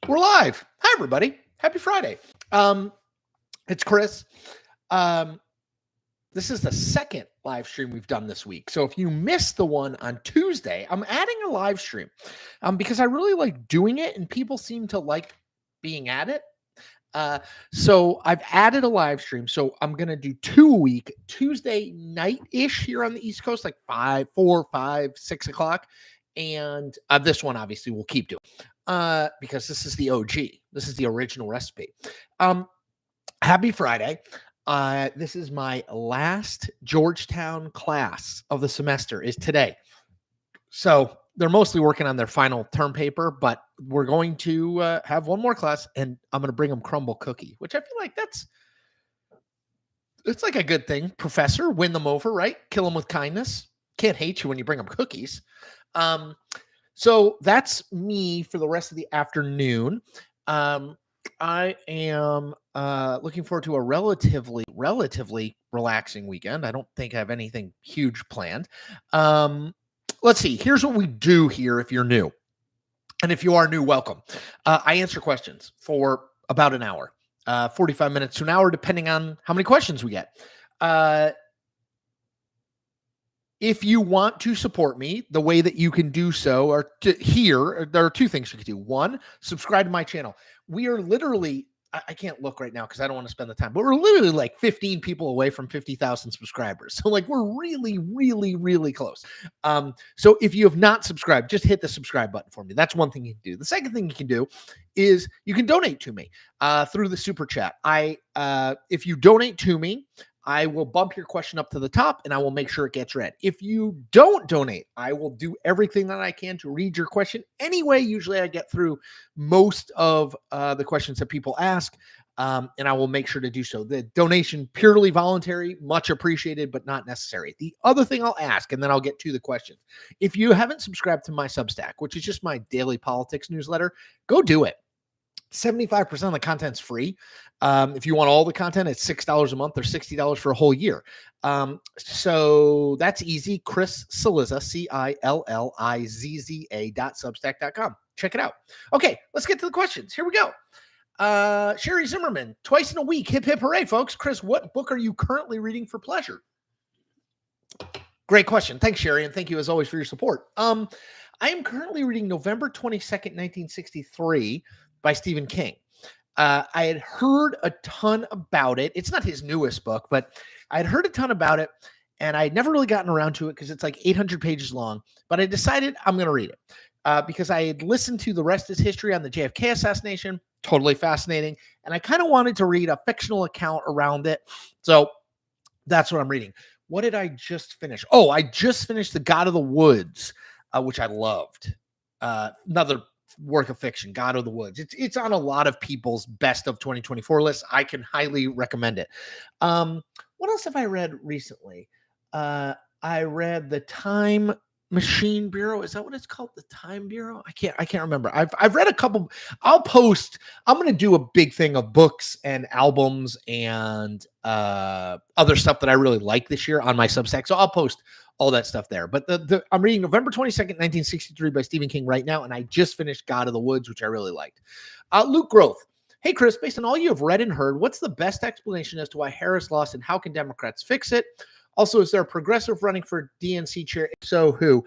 We're live. Hi, everybody. Happy Friday. It's Chris. This is the second live stream we've done this week. So if you missed the one on Tuesday, I'm adding a live stream because I really like doing it and people seem to like being at it. So I've added a live stream. So I'm going to do 2 a week, Tuesday night-ish here on the East Coast, like 4, 5, 6 o'clock. And this one, obviously, we'll keep doing because this is the OG. This is the original recipe. Happy Friday. This is my last Georgetown class of the semester is today. So they're mostly working on their final term paper, but we're going to have one more class, and I'm going to bring them crumble cookie, which I feel like it's like a good thing. Professor, win them over, right? Kill them with kindness. Can't hate you when you bring them cookies. So that's me for the rest of the afternoon. I am looking forward to a relatively relaxing weekend. I don't think I have anything huge planned. Let's see. Here's what we do here if you're new. And if you are new, welcome. I answer questions for about an hour, 45 minutes to an hour, depending on how many questions we get. If you want to support me, the way that you can do so are there are two things you can do. One, subscribe to my channel. We are literally, I can't look right now because I don't want to spend the time, but we're literally like 15 people away from 50,000 subscribers. So like we're really close. So if you have not subscribed, just hit the subscribe button for me. That's one thing you can do. The second thing you can do is you can donate to me through the super chat. If you donate to me, I will bump your question up to the top and I will make sure it gets read. If you don't donate, I will do everything that I can to read your question. Anyway, usually I get through most of the questions that people ask, and I will make sure to do so. The donation, purely voluntary, much appreciated, but not necessary. The other thing I'll ask, and then I'll get to the questions. If you haven't subscribed to my Substack, which is just my daily politics newsletter, go do it. 75% of the content's free. If you want all the content, it's $6 a month or $60 for a whole year. So that's easy. Chris Cillizza, CILLIZZA.substack.com. Check it out. Okay, let's get to the questions. Here we go. Sherry Zimmerman, twice in a week. Hip, hip, hooray, folks. Chris, what book are you currently reading for pleasure? Great question. Thanks, Sherry, and thank you as always for your support. I am currently reading November 22nd, 1963 by Stephen King. I had heard a ton about it. It's not his newest book, but I had heard a ton about it, and I had never really gotten around to it because it's like 800 pages long, but I decided I'm going to read it because I had listened to The Rest is History on the JFK assassination. Totally fascinating, and I kind of wanted to read a fictional account around it, so that's what I'm reading. What did I just finish? Oh, I just finished The God of the Woods, which I loved. Another work of fiction, God of the Woods. It's on a lot of people's best of 2024 lists. I can highly recommend it. What else have I read recently? I read The Time Machine Bureau. Is that what it's called? The Time Bureau? I can't remember. I've read a couple. I'm going to do a big thing of books and albums and other stuff that I really like this year on my Substack. So I'll post all that stuff there. But I'm reading November 22nd, 1963 by Stephen King right now, and I just finished God of the Woods, which I really liked. Luke Groth. Hey, Chris, based on all you have read and heard, what's the best explanation as to why Harris lost and how can Democrats fix it? Also, is there a progressive running for DNC chair? If so, who?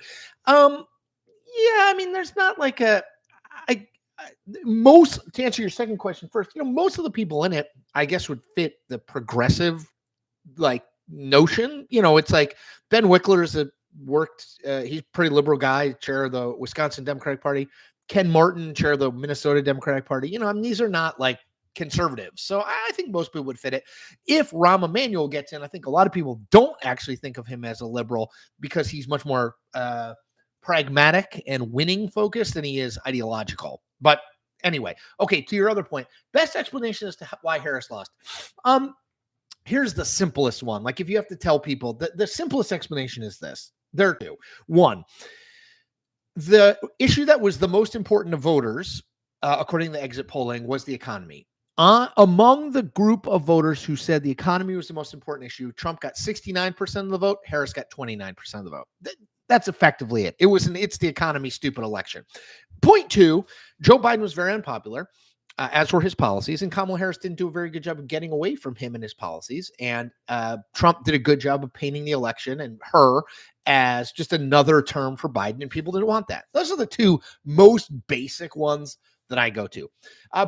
Yeah, I mean, there's not like to answer your second question first, most of the people in it, I guess, would fit the progressive, notion. It's like Ben Wickler's he's a pretty liberal guy, chair of the Wisconsin Democratic Party. Ken Martin, chair of the Minnesota Democratic Party. These are not like conservatives. So I think most people would fit it. If Rahm Emanuel gets in, I think a lot of people don't actually think of him as a liberal because he's much more pragmatic and winning focused than he is ideological. But anyway, okay, to your other point, best explanation as to why Harris lost. Here's the simplest one. Like if you have to tell people, the simplest explanation is this. There are two. One, the issue that was the most important to voters, according to exit polling, was the economy. Among the group of voters who said the economy was the most important issue, Trump got 69% of the vote, Harris got 29% of the vote. That's effectively it. It's the economy stupid election. Point two, Joe Biden was very unpopular, as were his policies, and Kamala Harris didn't do a very good job of getting away from him and his policies. And Trump did a good job of painting the election and her as just another term for Biden, and people didn't want that. Those are the two most basic ones that I go to.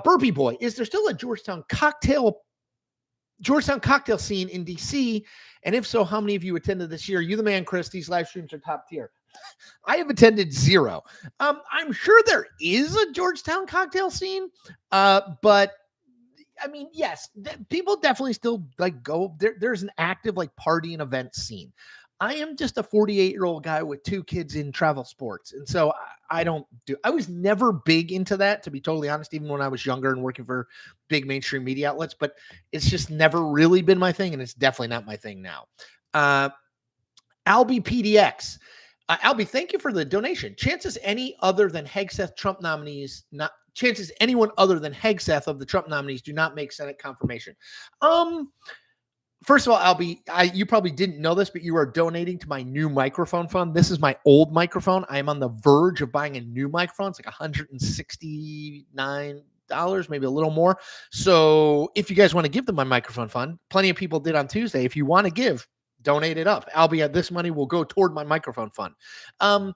Burpee Boy, is there still a Georgetown cocktail scene in DC? And if so, how many of you attended this year? You the man, Chris. These live streams are top tier. I have attended 0. I'm sure there is a Georgetown cocktail scene, but I mean, yes, people definitely still like go there. There's an active like party and event scene. I am just a 48-year-old guy with 2 kids in travel sports. And so I was never big into that, to be totally honest, even when I was younger and working for big mainstream media outlets, but it's just never really been my thing. And it's definitely not my thing now. Albie PDX. Albie, thank you for the donation. Chances anyone other than Hegseth of the Trump nominees do not make Senate confirmation. First of all, Albie, you probably didn't know this, but you are donating to my new microphone fund. This is my old microphone. I am on the verge of buying a new microphone. It's like $169, maybe a little more. So if you guys want to give them my microphone fund, plenty of people did on Tuesday. If you want to give, donate it up. Albie, this money will go toward my microphone fund. I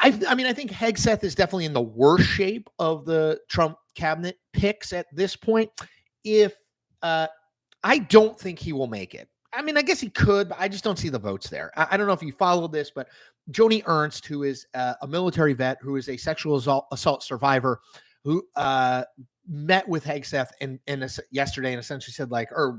think Hegseth is definitely in the worst shape of the Trump cabinet picks at this point. I don't think he will make it. I mean, I guess he could, but I just don't see the votes there. I don't know if you followed this, but Joni Ernst, who is a military vet, who is a sexual assault survivor, who met with Hegseth yesterday and essentially said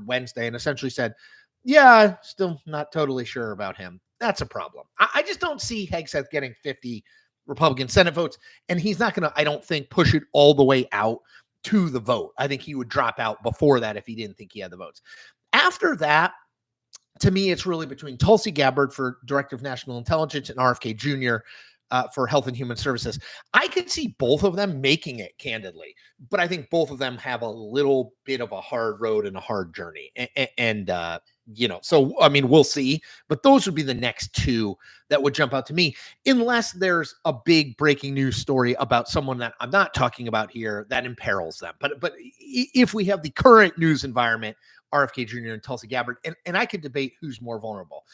Wednesday and essentially said, yeah, still not totally sure about him. That's a problem. I just don't see Hegseth getting 50 Republican Senate votes, and he's not going to, I don't think, push it all the way out to the vote. I think he would drop out before that if he didn't think he had the votes. After that, to me, it's really between Tulsi Gabbard for Director of National Intelligence and RFK Jr. For Health and Human Services. I could see both of them making it, candidly, but I think both of them have a little bit of a hard road and a hard journey. So, I mean, we'll see, but those would be the next 2 that would jump out to me, unless there's a big breaking news story about someone that I'm not talking about here that imperils them. But if we have the current news environment, RFK Jr. and Tulsi Gabbard, and I could debate who's more vulnerable.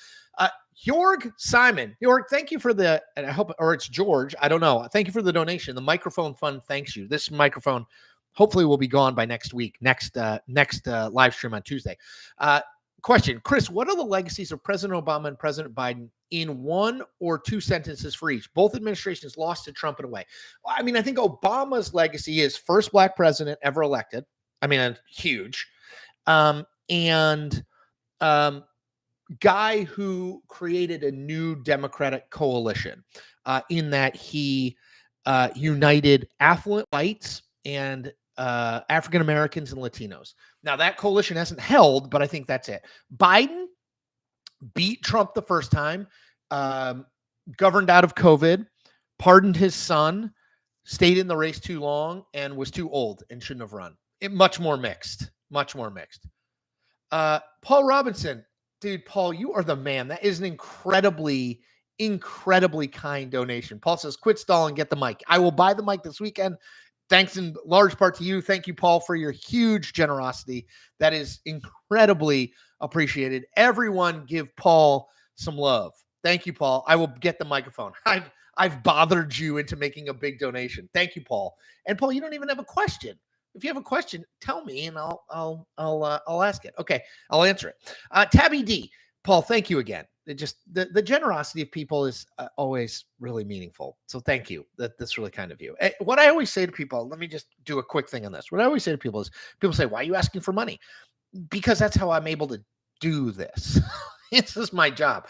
Jorg Simon. Jorg, thank you for and I hope, or it's George, I don't know. Thank you for the donation. The microphone fund thanks you. This microphone hopefully will be gone by next week, next live stream on Tuesday. Question, Chris, what are the legacies of President Obama and President Biden in 1 or 2 sentences for each? Both administrations lost to Trump in a way. I mean, I think Obama's legacy is first Black president ever elected. I mean, huge. Guy who created a new Democratic coalition in that he united affluent whites and African Americans and Latinos. Now, that coalition hasn't held, but I think that's it. Biden beat Trump the first time, governed out of COVID, pardoned his son, stayed in the race too long, and was too old and shouldn't have run. Much more mixed. Paul Robinson. Dude, Paul, you are the man. That is an incredibly kind donation. Paul says, quit stalling, get the mic. I will buy the mic this weekend. Thanks in large part to you. Thank you, Paul, for your huge generosity. That is incredibly appreciated. Everyone give Paul some love. Thank you, Paul. I will get the microphone. I've bothered you into making a big donation. Thank you, Paul. And Paul, you don't even have a question. If you have a question, tell me and I'll ask it. Okay, I'll answer it. Tabby D, Paul, thank you again. The generosity of people is always really meaningful. So thank you. That's really kind of you. What I always say to people, let me just do a quick thing on this. What I always say to people is, people say, why are you asking for money? Because that's how I'm able to do this. This is my job.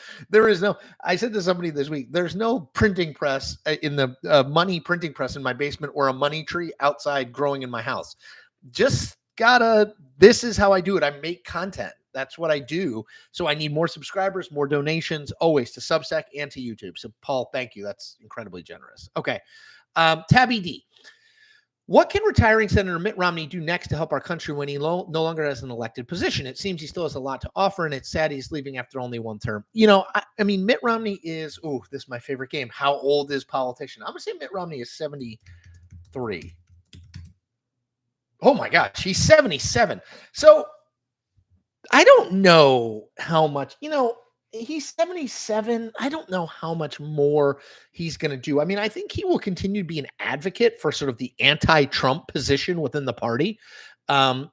I said to somebody this week, there's no printing press in the money printing press in my basement or a money tree outside growing in my house. This is how I do it. I make content. That's what I do. So I need more subscribers, more donations, always to Substack and to YouTube. So Paul, thank you. That's incredibly generous. Okay. Tabby D. What can retiring Senator Mitt Romney do next to help our country when he no longer has an elected position? It seems he still has a lot to offer, and it's sad he's leaving after only 1 term. I mean, Mitt Romney is, this is my favorite game. How old is politician? I'm going to say Mitt Romney is 73 3. Oh my gosh, he's 77. So I don't know how much, he's 77. I don't know how much more he's going to do. I mean, I think he will continue to be an advocate for sort of the anti-Trump position within the party. And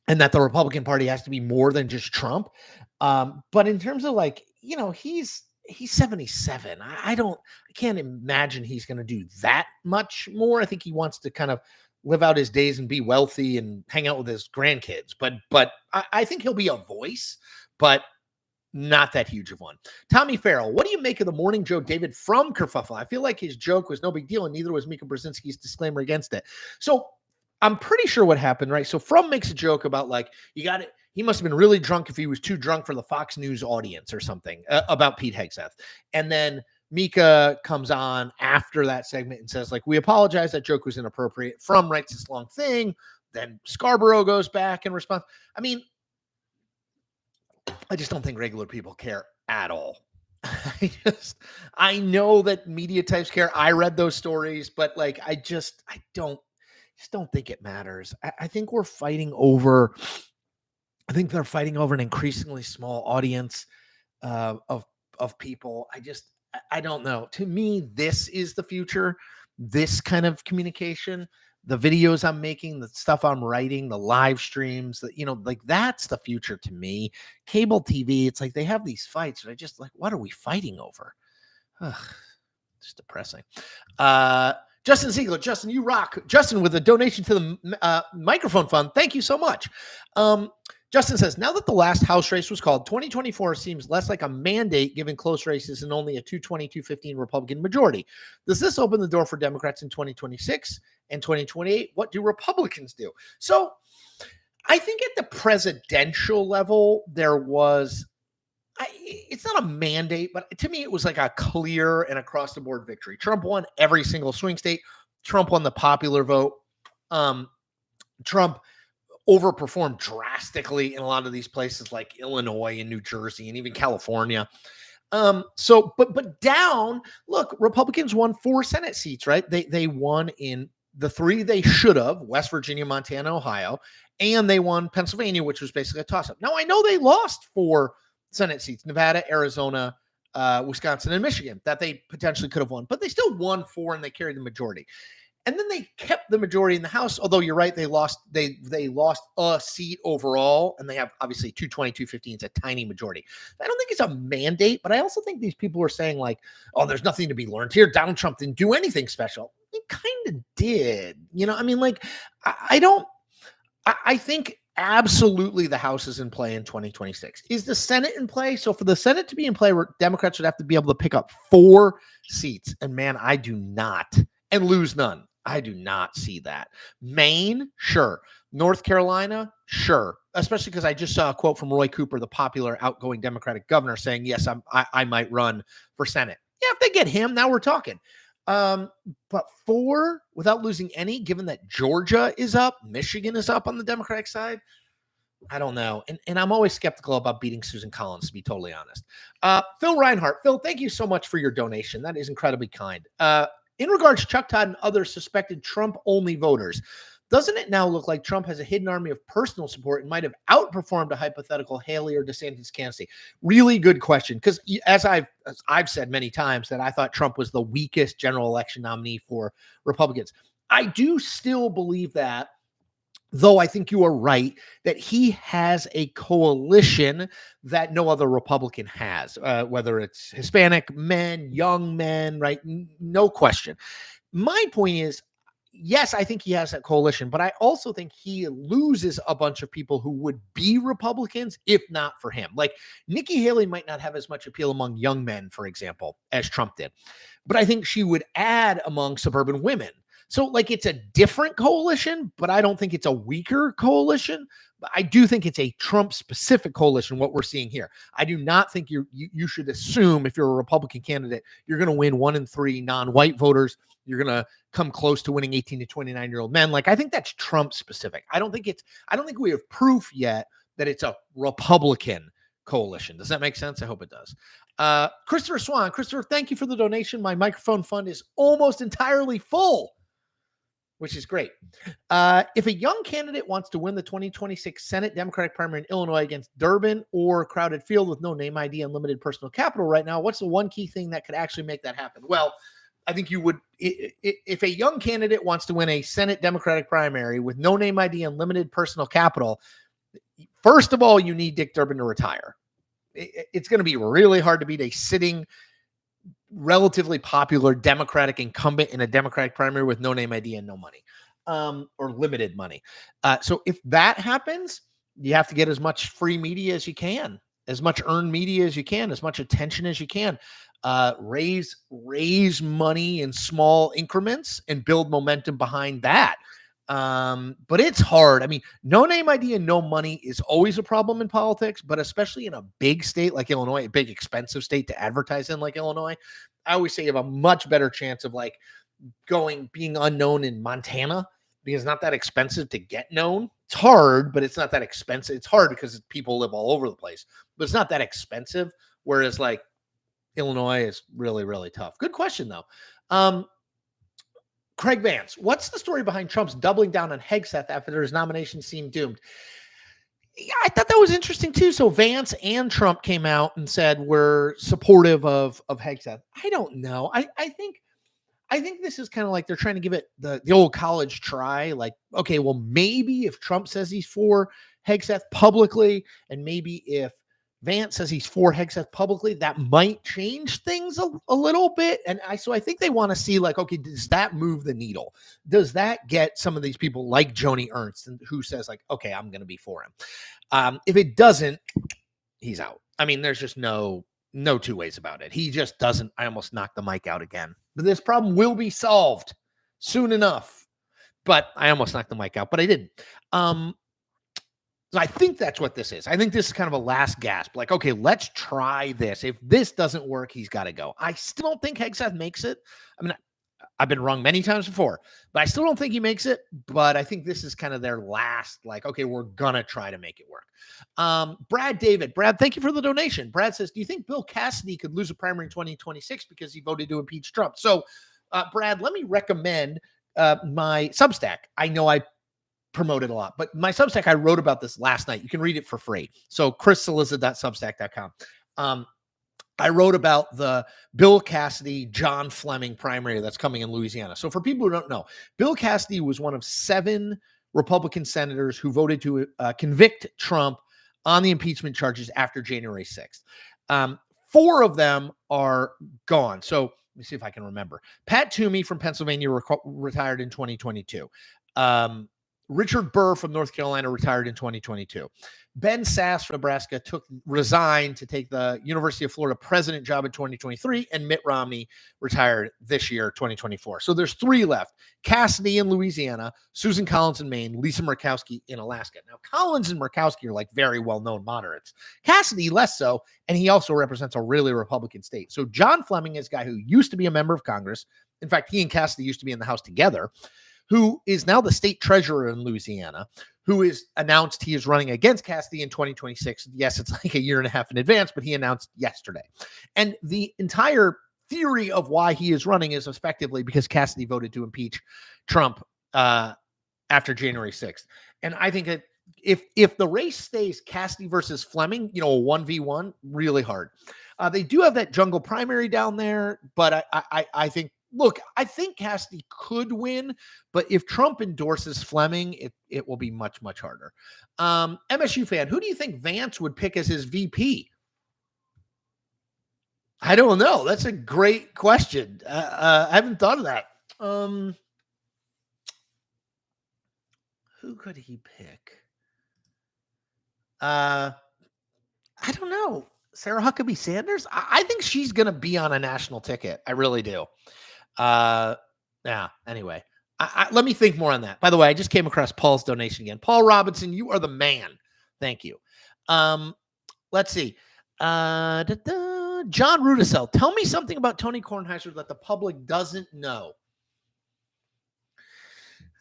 that the Republican Party has to be more than just Trump. But in terms of he's 77. I can't imagine he's going to do that much more. I think he wants to kind of live out his days and be wealthy and hang out with his grandkids. But I think he'll be a voice, but not that huge of one. Tommy Farrell, what do you make of the morning joke David from Kerfuffle? I feel like his joke was no big deal, and neither was Mika Brzezinski's disclaimer against it. So I'm pretty sure what happened, right? So From makes a joke about he must have been really drunk if he was too drunk for the Fox News audience or something about Pete Hegseth. And then Mika comes on after that segment and says, we apologize, that joke was inappropriate. From writes this long thing. Then Scarborough goes back in response. I mean, I just don't think regular people care at all. I know that media types care. I read those stories, but I don't think it matters. I think they're fighting over an increasingly small audience of people. I don't know. To me, this is the future. This kind of communication, the videos I'm making, the stuff I'm writing, the live streams, that's the future to me. Cable TV, it's they have these fights, and I just what are we fighting over? Ugh, it's depressing. Justin Ziegler, Justin, you rock. Justin with a donation to the microphone fund. Thank you so much. Justin says, now that the last House race was called, 2024 seems less like a mandate given close races and only a 220-215 Republican majority. Does this open the door for Democrats in 2026 and 2028? What do Republicans do? So I think at the presidential level, there was it's not a mandate, but to me, it was a clear and across the board victory. Trump won every single swing state. Trump won the popular vote. Trump overperformed drastically in a lot of these places like Illinois and New Jersey and even California. But down, look, Republicans won 4 Senate seats, right? They won in the 3 they should have, West Virginia, Montana, Ohio, and they won Pennsylvania, which was basically a toss-up. Now, I know they lost 4 Senate seats, Nevada, Arizona, Wisconsin, and Michigan, that they potentially could have won, but they still won 4 and they carried the majority. And then they kept the majority in the House, although you're right, they lost a seat overall, and they have obviously 220, 215. It's a tiny majority. I don't think it's a mandate, but I also think these people are saying there's nothing to be learned here. Donald Trump didn't do anything special. He kind of did. I think absolutely the House is in play in 2026. Is the Senate in play? So for the Senate to be in play, Democrats would have to be able to pick up 4 seats. And man, I do not. And lose none. I do not see that. Maine, sure. North Carolina, sure. Especially because I just saw a quote from Roy Cooper, the popular outgoing Democratic governor, saying, yes, I might run for Senate. Yeah, if they get him, now we're talking. But 4 without losing any, given that Georgia is up, Michigan is up on the Democratic side, I don't know. And I'm always skeptical about beating Susan Collins, to be totally honest. Phil Reinhart. Phil, thank you so much for your donation. That is incredibly kind. In regards to Chuck Todd and other suspected Trump-only voters, doesn't it now look like Trump has a hidden army of personal support and might have outperformed a hypothetical Haley or DeSantis candidacy? Really good question, because as I've said many times that I thought Trump was the weakest general election nominee for Republicans. I do still believe that, though I think you are right, that he has a coalition that no other Republican has, whether it's Hispanic men, young men, right? No question. My point is, yes, I think he has that coalition, but I also think he loses a bunch of people who would be Republicans if not for him. Like Nikki Haley might not have as much appeal among young men, for example, as Trump did, but I think she would add among suburban women. So it's a different coalition, but I don't think it's a weaker coalition. But I do think it's a Trump-specific coalition, what we're seeing here. I do not think you should assume if you're a Republican candidate, you're going to win 1 in 3 non-white voters. You're going to come close to winning 18 to 29-year-old men. I think that's Trump-specific. I don't think we have proof yet that it's a Republican coalition. Does that make sense? I hope it does. Christopher Swan. Christopher, thank you for the donation. My microphone fund is almost entirely full. which is great. If a young candidate wants to win the 2026 Senate Democratic primary in Illinois against Durbin or crowded field with no name ID and limited personal capital right now, what's the one key thing that could actually make that happen? Well, I think you would, if a young candidate wants to win a Senate Democratic primary with no name ID and limited personal capital, first of all, you need Dick Durbin to retire. It's going to be really hard to beat a sitting, relatively popular Democratic incumbent in a Democratic primary with no name ID and no money, or limited money. So if that happens, you have to get as much free media as you can, as much earned media as you can, as much attention as you can. Raise money in small increments and build momentum behind that. But it's hard. I mean, no name ID and no money is always a problem in politics, but especially in a big state like Illinois, a big expensive state to advertise in like Illinois, I always say you have a much better chance of like being unknown in Montana because it's not that expensive to get known. It's hard, but it's not that expensive. It's hard because people live all over the place, but it's not that expensive. Whereas like Illinois is really, really tough. Good question though. Craig Vance, what's the story behind Trump's doubling down on Hegseth after his nomination seemed doomed? Yeah, I thought that was interesting too. So Vance and Trump came out and said we're supportive of Hegseth. I don't know. I think this is kind of like they're trying to give it the old college try. Like, okay, well, maybe if Trump says he's for Hegseth publicly, and maybe if Vance says he's for Hegseth publicly, that might change things a little bit. And so I think they want to see like, okay, does that move the needle? Does that get some of these people like Joni Ernst who says like, okay, I'm going to be for him. If it doesn't, he's out. I mean, there's just no two ways about it. He just doesn't. I almost knocked the mic out again, but this problem will be solved soon enough. But I almost knocked the mic out, but I didn't. So I think that's what this is. I think this is kind of a last gasp. Like, okay, let's try this. If this doesn't work, he's got to go. I still don't think Hegseth makes it. I mean, I've been wrong many times before, but I still don't think he makes it. But I think this is kind of their last, like, okay, we're going to try to make it work. Brad David. Brad, thank you for the donation. Brad says, do you think Bill Cassidy could lose a primary in 2026 because he voted to impeach Trump? So, Brad, let me recommend my Substack. I know I promoted a lot, but my Substack, I wrote about this last night. You can read it for free. So chriscillizza.substack.com. I wrote about the Bill Cassidy, John Fleming primary that's coming in Louisiana. So for people who don't know, Bill Cassidy was one of 7 Republican senators who voted to convict Trump on the impeachment charges after January 6th. 4 of them are gone. So let me see if I can remember. Pat Toomey from Pennsylvania retired in 2022. Richard Burr from North Carolina retired in 2022. Ben Sass from Nebraska resigned to take the University of Florida president job in 2023, and Mitt Romney retired this year, 2024. So there's 3 left. Cassidy in Louisiana, Susan Collins in Maine, Lisa Murkowski in Alaska. Now, Collins and Murkowski are like very well-known moderates. Cassidy less so, and he also represents a really Republican state. So John Fleming is a guy who used to be a member of Congress. In fact, he and Cassidy used to be in the House together, who is now the state treasurer in Louisiana, who is announced he is running against Cassidy in 2026. Yes, it's like a year and a half in advance, but he announced yesterday. And the entire theory of why he is running is effectively because Cassidy voted to impeach Trump after January 6th. And I think that if the race stays Cassidy versus Fleming, a 1v1, really hard. They do have that jungle primary down there, but I think, look, I think Cassidy could win, but if Trump endorses Fleming, it will be much, much harder. MSU fan, who do you think Vance would pick as his VP? I don't know. That's a great question. I haven't thought of that. Who could he pick? I don't know. Sarah Huckabee Sanders? I think she's going to be on a national ticket. I really do. Anyway, let me think more on that. By the way, I just came across Paul's donation again. Paul Robinson, you are the man. Thank you. Let's see. John Rudisell, tell me something about Tony Kornheiser that the public doesn't know.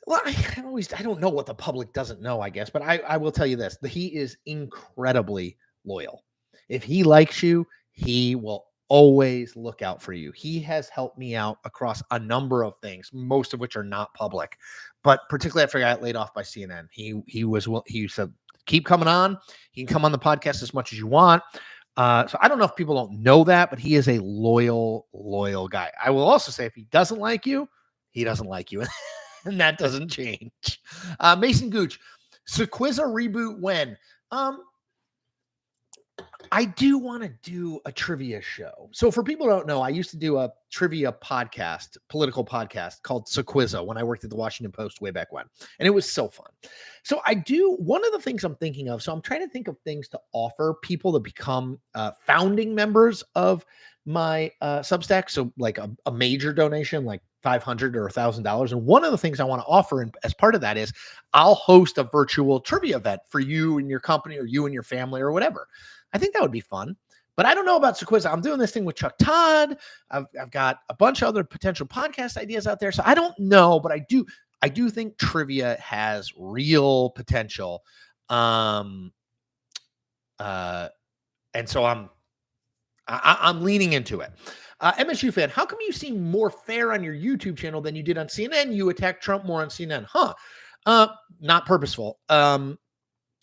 Well, I don't know what the public doesn't know, I guess, but I will tell you this. He is incredibly loyal. If he likes you, he will always look out for you. He has helped me out across a number of things, most of which are not public, but particularly after I got laid off by CNN, he said, keep coming on. He can come on the podcast as much as you want. So I don't know if people don't know that, but he is a loyal guy. I will also say if he doesn't like you, he doesn't like you. And that doesn't change. Mason Gooch, Cillizza reboot when? I do want to do a trivia show. So for people who don't know, I used to do a trivia podcast, political podcast called Cillizza when I worked at the Washington Post way back when. And it was so fun. So one of the things I'm thinking of, so I'm trying to think of things to offer people to become founding members of my Substack. So like a major donation, like $500 or $1,000. And one of the things I want to offer as part of that is I'll host a virtual trivia event for you and your company or you and your family or whatever. I think that would be fun, but I don't know about Cillizza. I'm doing this thing with Chuck Todd. I've got a bunch of other potential podcast ideas out there. So I don't know, but I do think trivia has real potential. And so I'm leaning into it. MSU fan, how come you seem more fair on your YouTube channel than you did on CNN? You attack Trump more on CNN. Not purposeful.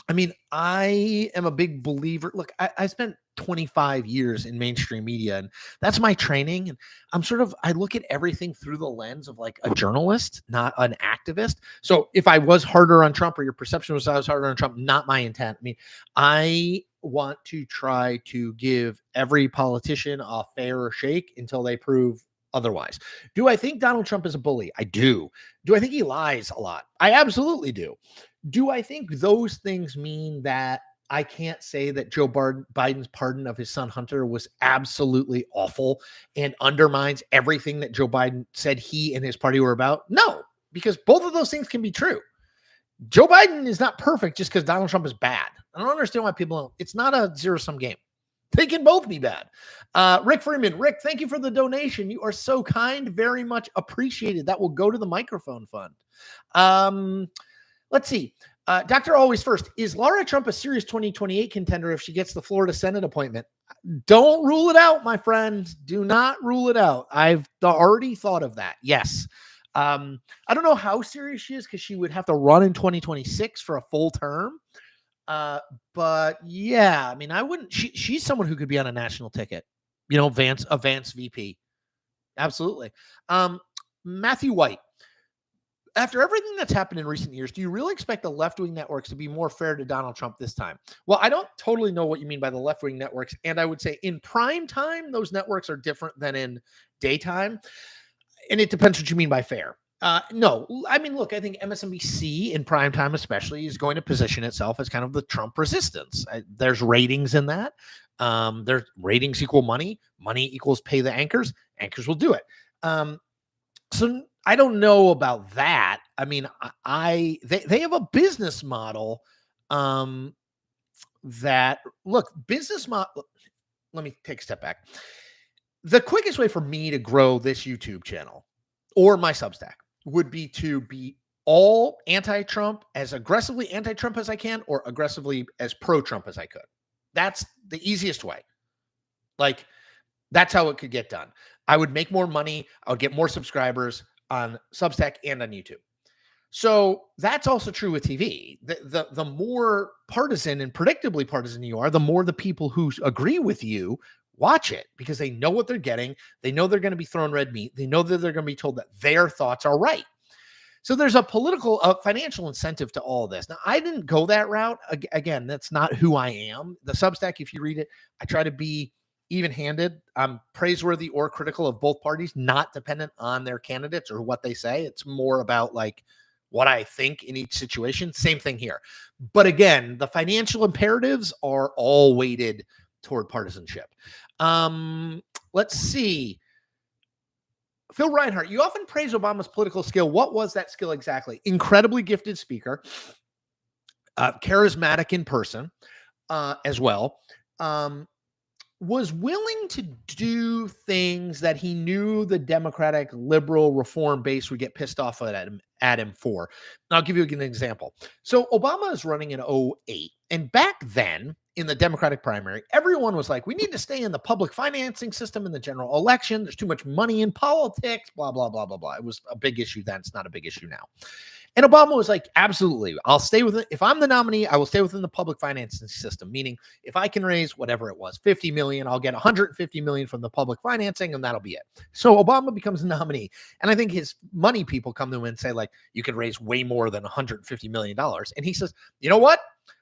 I mean, I am a big believer. Look, I spent 25 years in mainstream media, and that's my training. And I look at everything through the lens of like a journalist, not an activist. So if I was harder on Trump, or your perception was I was harder on Trump, not my intent. I mean, I want to try to give every politician a fair shake until they prove otherwise. Do I think Donald Trump is a bully? I do. Do I think he lies a lot? I absolutely do. Do I think those things mean that I can't say that Joe Biden's pardon of his son Hunter was absolutely awful and undermines everything that Joe Biden said he and his party were about? No, because both of those things can be true. Joe Biden is not perfect just because Donald Trump is bad. I don't understand why people don't. It's not a zero-sum game. They can both be bad. Rick Freeman. Rick, thank you for the donation. You are so kind. Very much appreciated. That will go to the microphone fund. Let's see. Dr. Always First. Is Laura Trump a serious 2028 contender if she gets the Florida Senate appointment? Don't rule it out, my friend. Do not rule it out. I've already thought of that. Yes. I don't know how serious she is because she would have to run in 2026 for a full term. But yeah, I mean, I wouldn't. She's someone who could be on a national ticket. A Vance VP. Absolutely. Matthew White. After everything that's happened in recent years, do you really expect the left-wing networks to be more fair to Donald Trump this time? Well, I don't totally know what you mean by the left-wing networks. And I would say in prime time, those networks are different than in daytime. And it depends what you mean by fair. No, I mean, look, I think MSNBC in prime time especially is going to position itself as kind of the Trump resistance. There's ratings in that. There's ratings equal money. Money equals pay the anchors. Anchors will do it. So I don't know about that. I mean, they have a business model business model. Let me take a step back. The quickest way for me to grow this YouTube channel or my Substack would be to be all anti-Trump, as aggressively anti-Trump as I can, or aggressively as pro-Trump as I could. That's the easiest way. Like, that's how it could get done. I would make more money. I would get more subscribers on Substack and on YouTube. So that's also true with TV. The more partisan and predictably partisan you are, the more the people who agree with you watch it because they know what they're getting. They know they're going to be thrown red meat. They know that they're going to be told that their thoughts are right. So there's a financial incentive to all of this. Now, I didn't go that route. Again, that's not who I am. The Substack, if you read it, I try to be even-handed. I'm praiseworthy or critical of both parties, not dependent on their candidates or what they say. It's more about like what I think in each situation. Same thing here. But again, the financial imperatives are all weighted toward partisanship. Let's see. Phil Reinhart, you often praise Obama's political skill. What was that skill exactly? Incredibly gifted speaker, charismatic in person as well. Was willing to do things that he knew the Democratic liberal reform base would get pissed off at at him for. And I'll give you an example. So Obama is running in 2008. And back then, in the Democratic primary, everyone was like, we need to stay in the public financing system in the general election. There's too much money in politics, blah, blah, blah, blah, blah. It was a big issue then. It's not a big issue now. And Obama was like, absolutely, I'll stay with it. If I'm the nominee, I will stay within the public financing system, meaning if I can raise whatever it was, 50 million, I'll get 150 million from the public financing, and that'll be it. So Obama becomes the nominee. And I think his money people come to him and say, like, you could raise way more than $150 million. And he says, you know what?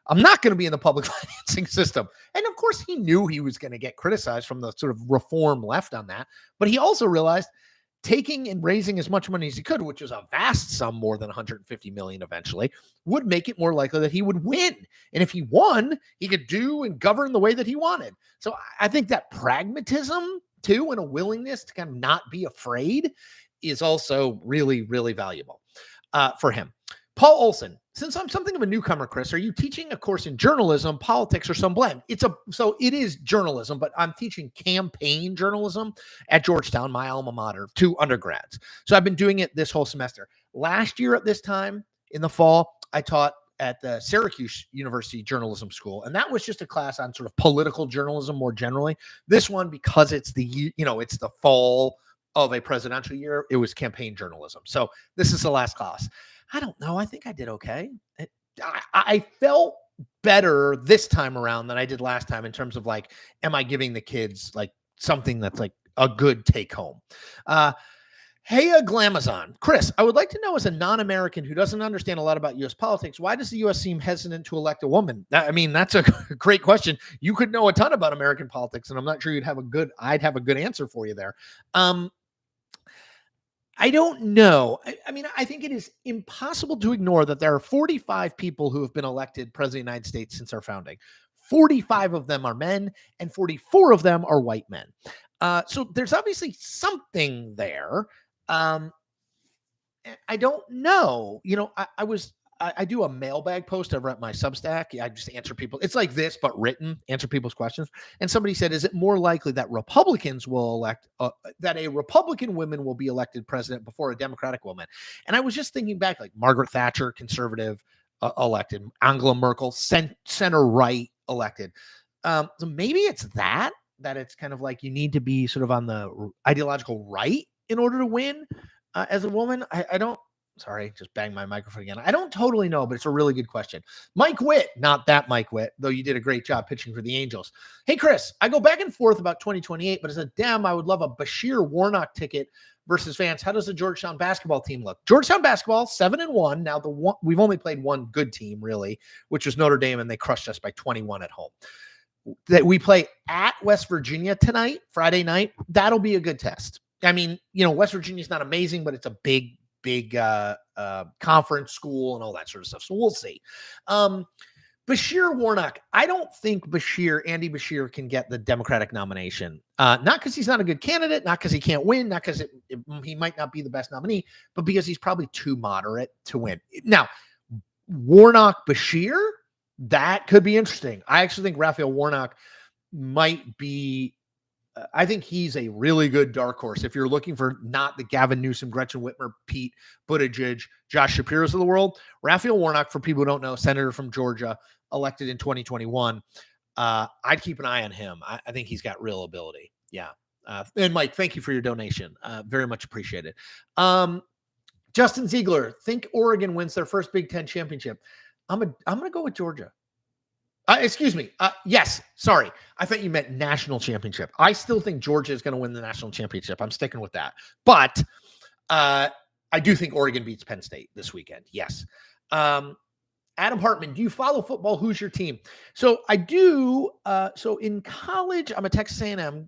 I'm not going to be in the public financing system. And of course, he knew he was going to get criticized from the sort of reform left on that. But he also realized taking and raising as much money as he could, which was a vast sum, more than 150 million eventually, would make it more likely that he would win. And if he won, he could do and govern the way that he wanted. So I think that pragmatism too, and a willingness to kind of not be afraid is also really, really valuable for him. Paul Olson, since I'm something of a newcomer, Chris, are you teaching a course in journalism, politics, or some blend? So it is journalism, but I'm teaching campaign journalism at Georgetown, my alma mater, to undergrads. So I've been doing it this whole semester. Last year at this time in the fall, I taught at the Syracuse University Journalism School, and that was just a class on sort of political journalism more generally. This one, because it's it's the fall of a presidential year, it was campaign journalism. So this is the last class. I don't know. I think I did okay. I felt better this time around than I did last time in terms of like, am I giving the kids like something that's like a good take home? Hey, Glamazon. Chris, I would like to know, as a non-American who doesn't understand a lot about U.S. politics, why does the U.S. seem hesitant to elect a woman? I mean, that's a great question. You could know a ton about American politics, and I'm not sure I'd have a good answer for you there. I don't know. I mean, I think it is impossible to ignore that there are 45 people who have been elected president of the United States since our founding. 45 of them are men, and 44 of them are white men. So there's obviously something there. I don't know. I do a mailbag post over at my Substack. I just answer people. It's like this, but written, answer people's questions. And somebody said, is it more likely that Republicans will elect, that a Republican woman will be elected president before a Democratic woman? And I was just thinking back, like Margaret Thatcher, conservative, elected. Angela Merkel, center right, elected. So maybe it's that it's kind of like you need to be sort of on the ideological right in order to win as a woman. I don't. Sorry, just banged my microphone again. I don't totally know, but it's a really good question. Mike Witt, not that Mike Witt, though you did a great job pitching for the Angels. Hey, Chris, I go back and forth about 2028, but as a Dem, I would love a Bashir Warnock ticket versus Vance. How does the Georgetown basketball team look? Georgetown basketball, 7-1. Now, we've only played one good team, really, which was Notre Dame, and they crushed us by 21 at home. That we play at West Virginia tonight, Friday night. That'll be a good test. I mean, West Virginia's not amazing, but it's a big conference school and all that sort of stuff. So we'll see. Bashir Warnock, I don't think Andy Bashir can get the Democratic nomination. Not because he's not a good candidate, not because he can't win, not because he might not be the best nominee, but because he's probably too moderate to win. Now, Warnock Bashir, that could be interesting. I actually think Raphael Warnock might be I think he's a really good dark horse. If you're looking for not the Gavin Newsom, Gretchen Whitmer, Pete Buttigieg, Josh Shapiro's of the world, Raphael Warnock, for people who don't know, senator from Georgia, elected in 2021. I'd keep an eye on him. I think he's got real ability. Yeah. And Mike, thank you for your donation. Very much appreciated. Justin Ziegler, think Oregon wins their first Big Ten championship. I'm going to go with Georgia. Excuse me. Yes. Sorry. I thought you meant national championship. I still think Georgia is going to win the national championship. I'm sticking with that. But I do think Oregon beats Penn State this weekend. Yes. Adam Hartman, do you follow football? Who's your team? So I do. So in college, I'm a Texas A&M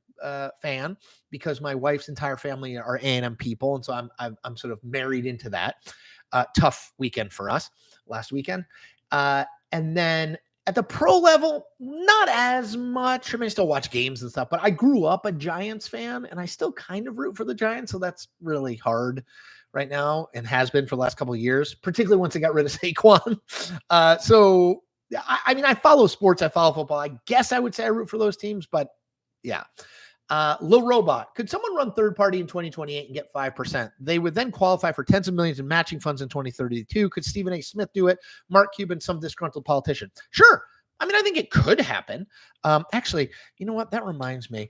fan because my wife's entire family are A&M people. And so I'm sort of married into that. Tough weekend for us last weekend. And then at the pro level, not as much. I mean, I still watch games and stuff, but I grew up a Giants fan and I still kind of root for the Giants. So that's really hard right now and has been for the last couple of years, particularly once they got rid of Saquon. So, I mean, I follow sports. I follow football. I guess I would say I root for those teams, but yeah. Lil Robot, could someone run third party in 2028 and get 5%? They would then qualify for tens of millions in matching funds in 2032. Could Stephen A. Smith do it? Mark Cuban, some disgruntled politician? Sure. I mean, I think it could happen. Actually, you know what? That reminds me.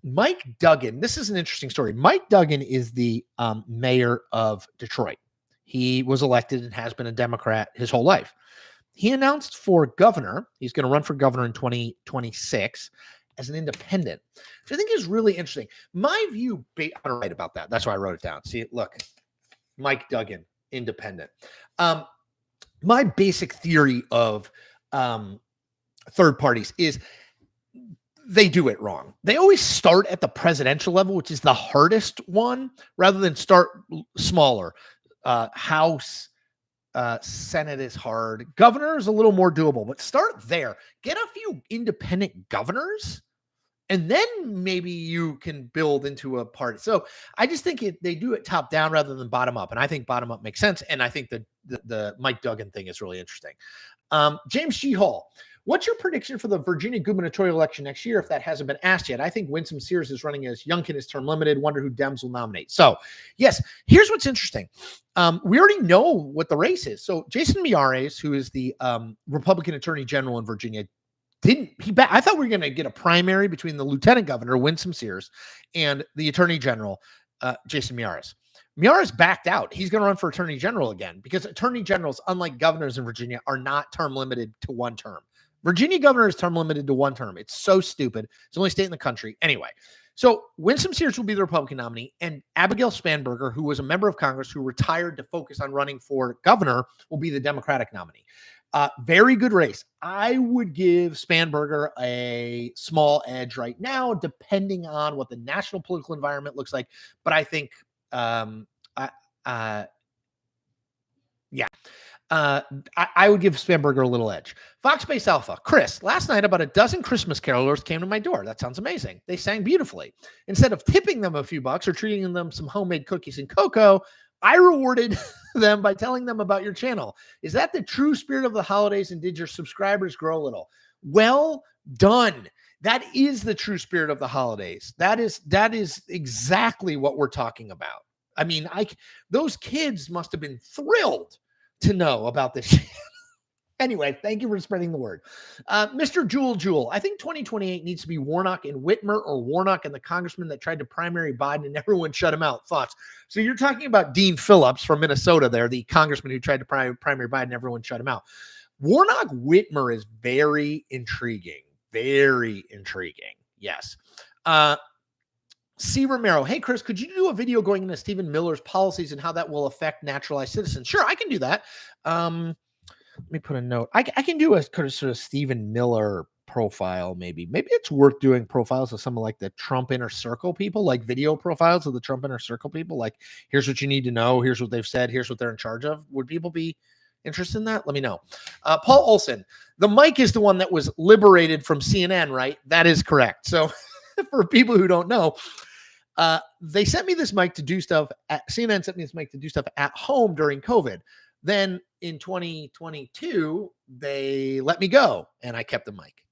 Mike Duggan, this is an interesting story. Mike Duggan is the mayor of Detroit. He was elected and has been a Democrat his whole life. He announced for governor, he's going to run for governor in 2026 as an independent, which I think is really interesting. My view, I'm right about that. That's why I wrote it down. See, look, Mike Duggan, independent. My basic theory of third parties is they do it wrong. They always start at the presidential level, which is the hardest one, rather than start smaller. House, Senate is hard. Governor is a little more doable, but start there. Get a few independent governors, and then maybe you can build into a party. So I just think they do it top down rather than bottom up, and I think bottom up makes sense. And I think the Mike Duggan thing is really interesting. James G. Hall, what's your prediction for the Virginia gubernatorial election next year if that hasn't been asked yet? I think Winsome Sears is running as Youngkin is term limited. Wonder who Dems will nominate. So, yes, here's what's interesting. We already know what the race is. So, Jason Miyares, who is the Republican Attorney General in Virginia, I thought we were going to get a primary between the Lieutenant Governor, Winsome Sears, and the Attorney General, Jason Miyares. Miyares backed out. He's going to run for Attorney General again because Attorney Generals, unlike governors in Virginia, are not term limited to one term. Virginia governor is term limited to one term. It's so stupid. It's the only state in the country. Anyway, so Winsome Sears will be the Republican nominee, and Abigail Spanberger, who was a member of Congress who retired to focus on running for governor, will be the Democratic nominee. Very good race. I would give Spanberger a small edge right now, depending on what the national political environment looks like. But I think, I would give Spanberger a little edge. Fox Base Alpha. Chris, last night about a dozen Christmas carolers came to my door. That sounds amazing. They sang beautifully. Instead of tipping them a few bucks or treating them some homemade cookies and cocoa, I rewarded them by telling them about your channel. Is that the true spirit of the holidays, and did your subscribers grow a little? Well done. That is the true spirit of the holidays. That is exactly what we're talking about. I mean, those kids must have been thrilled to know about this. Anyway, thank you for spreading the word. Mr. Jewel, I think 2028 needs to be Warnock and Whitmer, or Warnock and the congressman that tried to primary Biden and everyone shut him out. Thoughts? So you're talking about Dean Phillips from Minnesota there, the congressman who tried to primary Biden and everyone shut him out. Warnock Whitmer is very intriguing. Very intriguing. Yes. C. Romero, hey, Chris, could you do a video going into Stephen Miller's policies and how that will affect naturalized citizens? Sure, I can do that. Let me put a note. I can do a sort of Stephen Miller profile, maybe. Maybe it's worth doing profiles of someone like the Trump Inner Circle people, like video profiles of the Trump Inner Circle people. Like, here's what you need to know. Here's what they've said. Here's what they're in charge of. Would people be interested in that? Let me know. Paul Olson, the mic is the one that was liberated from CNN, right? That is correct. So for people who don't know, they sent me this mic to do stuff CNN sent me this mic to do stuff at home during COVID. Then in 2022, they let me go and I kept the mic.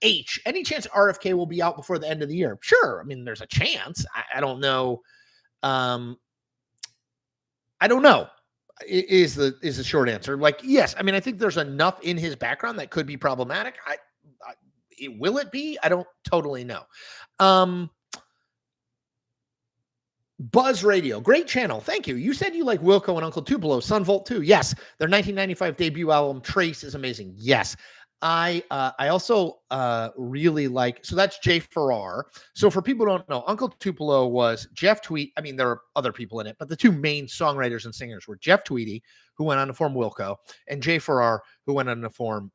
H, any chance RFK will be out before the end of the year? Sure. I mean, there's a chance. I don't know. I don't know is the short answer. Like, yes. I mean, I think there's enough in his background that could be problematic. Will it be? I don't totally know. Buzz Radio, great channel. Thank you. You said you like Wilco and Uncle Tupelo, Sun Volt 2. Yes. Their 1995 debut album, Trace, is amazing. Yes. I also really like, so that's Jay Farrar. So for people who don't know, Uncle Tupelo was Jeff Tweedy. I mean, there are other people in it, but the two main songwriters and singers were Jeff Tweedy, who went on to form Wilco, and Jay Farrar, who went on to form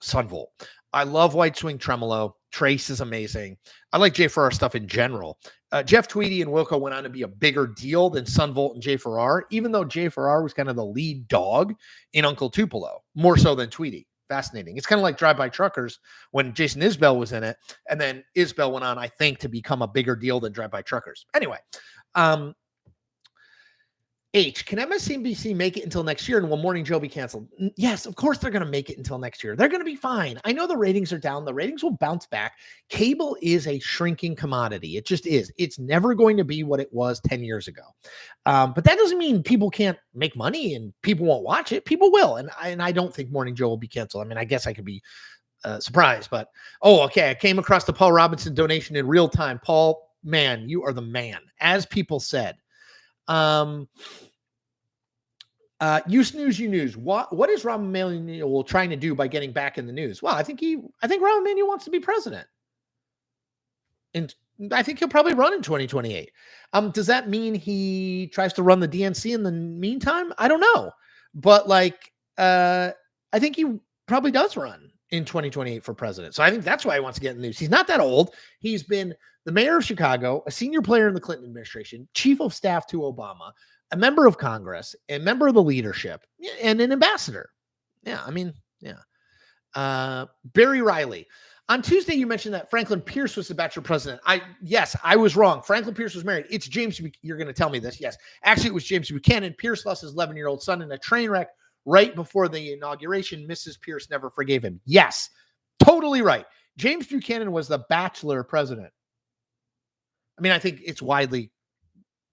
Sun Volt. I love White Swing Tremolo. Trace is amazing. I like Jay Farrar stuff in general. Jeff Tweedy and Wilco went on to be a bigger deal than Sun Volt and Jay Farrar, even though Jay Farrar was kind of the lead dog in Uncle Tupelo, more so than Tweedy. Fascinating. It's kind of like Drive-By Truckers when Jason Isbell was in it, and then Isbell went on, I think, to become a bigger deal than Drive-By Truckers. Anyway, H, can MSNBC make it until next year and will Morning Joe be canceled? Yes, of course they're going to make it until next year. They're going to be fine. I know the ratings are down. The ratings will bounce back. Cable is a shrinking commodity. It just is. It's never going to be what it was 10 years ago. But that doesn't mean people can't make money and people won't watch it. People will. And I don't think Morning Joe will be canceled. I mean, I guess I could be surprised. But, okay, I came across the Paul Robinson donation in real time. Paul, man, you are the man. As people said. You snooze, you news. What is Rahm Emanuel trying to do by getting back in the news? Well, I think Rahm Emanuel wants to be president, and I think he'll probably run in 2028. Does that mean he tries to run the DNC in the meantime? I don't know, but I think he probably does run in 2028 for president. So I think that's why he wants to get in the news. He's not that old. He's been the mayor of Chicago, a senior player in the Clinton administration, chief of staff to Obama, a member of Congress, a member of the leadership, and an ambassador. Yeah, I mean, yeah. Barry Riley. On Tuesday, you mentioned that Franklin Pierce was the bachelor president. Yes, I was wrong. Franklin Pierce was married. It's James. You're going to tell me this. Yes. Actually, it was James Buchanan. Pierce lost his 11-year-old son in a train wreck right before the inauguration. Mrs. Pierce never forgave him. Yes, totally right. James Buchanan was the bachelor president. I mean, I think it's widely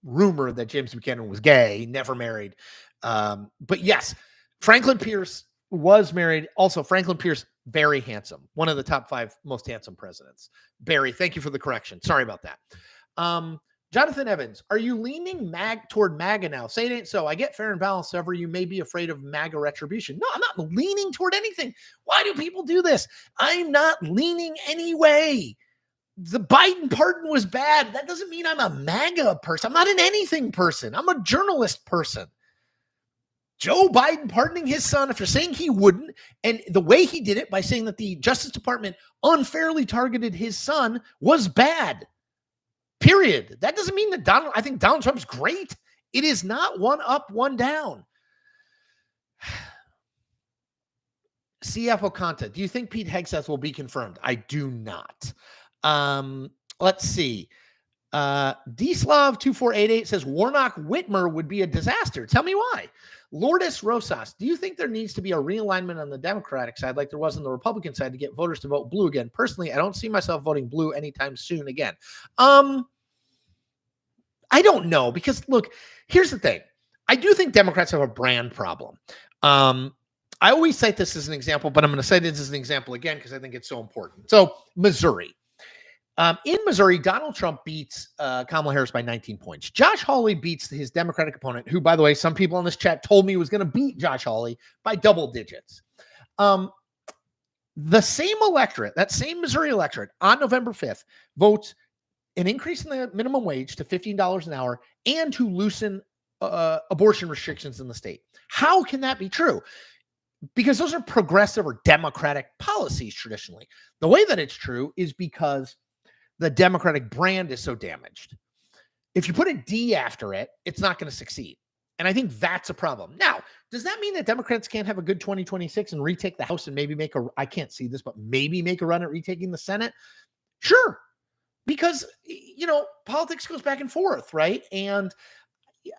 rumored that James Buchanan was gay, never married. But yes, Franklin Pierce was married. Also, Franklin Pierce, very handsome. One of the top 5 most handsome presidents. Barry, thank you for the correction. Sorry about that. Jonathan Evans, are you leaning toward MAGA now? Say it ain't so. I get fair and balanced. However, you may be afraid of MAGA retribution. No, I'm not leaning toward anything. Why do people do this? I'm not leaning any way. The Biden pardon was bad. That doesn't mean I'm a MAGA person. I'm not an anything person. I'm a journalist person. Joe Biden pardoning his son after saying he wouldn't, and the way he did it by saying that the Justice Department unfairly targeted his son was bad. Period. That doesn't mean that I think Donald Trump's great. It is not one up, one down. CF Okanta, do you think Pete Hegseth will be confirmed? I do not. Let's see. DSlav2488 says Warnock Whitmer would be a disaster. Tell me why. Lourdes Rosas, do you think there needs to be a realignment on the Democratic side like there was on the Republican side to get voters to vote blue again? Personally, I don't see myself voting blue anytime soon again. I don't know, because look, here's the thing. I do think Democrats have a brand problem. I always cite this as an example, but I'm going to cite this as an example again because I think it's so important. So Missouri. In Missouri, Donald Trump beats Kamala Harris by 19 points. Josh Hawley beats his Democratic opponent, who, by the way, some people on this chat told me was going to beat Josh Hawley by double digits. The same electorate, that same Missouri electorate, on November 5th, votes an increase in the minimum wage to $15 an hour and to loosen abortion restrictions in the state. How can that be true? Because those are progressive or Democratic policies traditionally. The way that it's true is because the Democratic brand is so damaged. If you put a D after it, it's not going to succeed. And I think that's a problem. Now, does that mean that Democrats can't have a good 2026 and retake the House and maybe I can't see this, but maybe make a run at retaking the Senate? Sure. Because, politics goes back and forth, right? And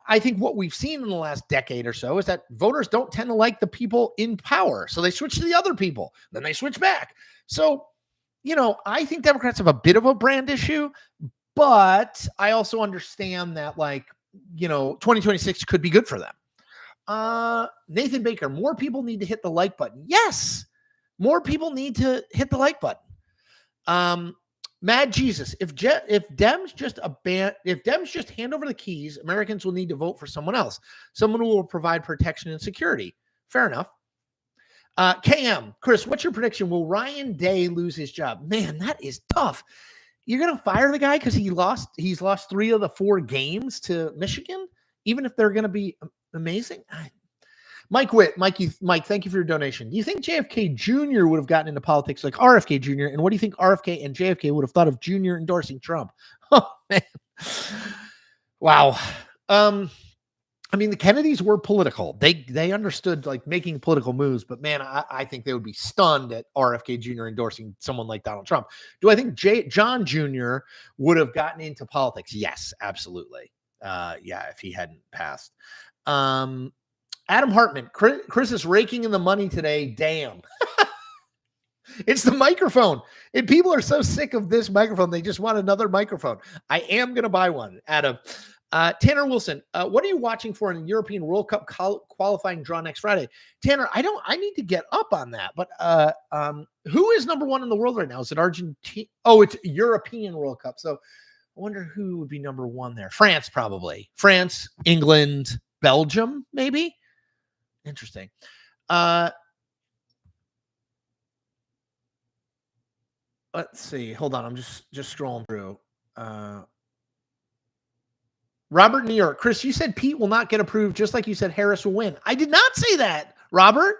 I think what we've seen in the last decade or so is that voters don't tend to like the people in power. So they switch to the other people. Then they switch back. So, I think Democrats have a bit of a brand issue, but I also understand that 2026 could be good for them. Nathan Baker, more people need to hit the like button. Yes, more people need to hit the like button. Mad Jesus, if Dems just hand over the keys, Americans will need to vote for someone else, someone who will provide protection and security. Fair enough. KM, Chris, what's your prediction? Will Ryan Day lose his job? Man, that is tough. You're going to fire the guy because he's lost 3 of the 4 games to Michigan, even if they're going to be amazing. Mike, thank you for your donation. Do you think JFK Jr. would have gotten into politics like RFK Jr.? And what do you think RFK and JFK would have thought of Jr. endorsing Trump? Oh, man. Wow. The Kennedys were political. They understood making political moves, but man, I think they would be stunned at RFK Jr. endorsing someone like Donald Trump. Do I think John Jr. would have gotten into politics? Yes, absolutely. if he hadn't passed. Adam Hartman, Chris is raking in the money today. Damn. It's the microphone. And people are so sick of this microphone. They just want another microphone. I am going to buy one, Adam. Tanner Wilson, what are you watching for in the European World Cup qualifying draw next Friday? Tanner, I need to get up on that. But who is number one in the world right now? Is it Argentina? Oh, it's European World Cup. So I wonder who would be number one there. France, probably. France, England, Belgium, maybe. Interesting. Let's see. Hold on. I'm just scrolling through. Robert New York. Chris, you said Pete will not get approved, just like you said Harris will win. I did not say that, Robert.